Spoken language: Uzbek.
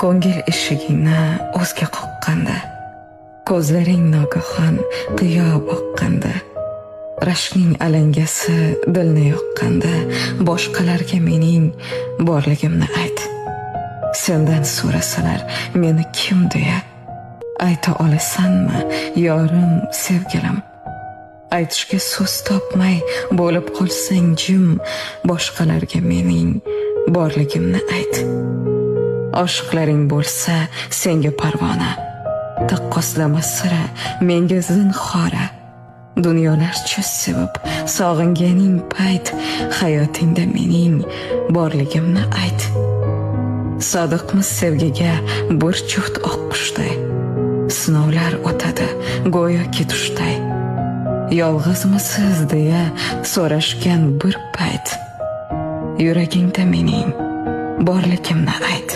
ko'ngil eshigingni o'zga qoqqanda, ko'zlaring nogahon qiyo boqqanda, rashkning alangasi dilni yoqqanda, boshqalarga mening borligimni ayt. Sendan so'rasalar meni kim deya, ayta olasanmi yorim, sevgilim? Aytishga so'z topmay bo'lib qolsang jim, boshqalarga mening borligimni ayt. Oshiqlaring bo'lsa senga parvona, taqqoslama sira menga zinhora. Dunyolarcha sevib sog'inganing payt, hayotingda mening borligimni ayt. Sodiqmiz sevgiga bir juft oqqushday, sinovlar o'tadi go'yoki tushday. Yolg'izmisiz deya so'rashgan bir payt, yuragingda mening borligimni ayt.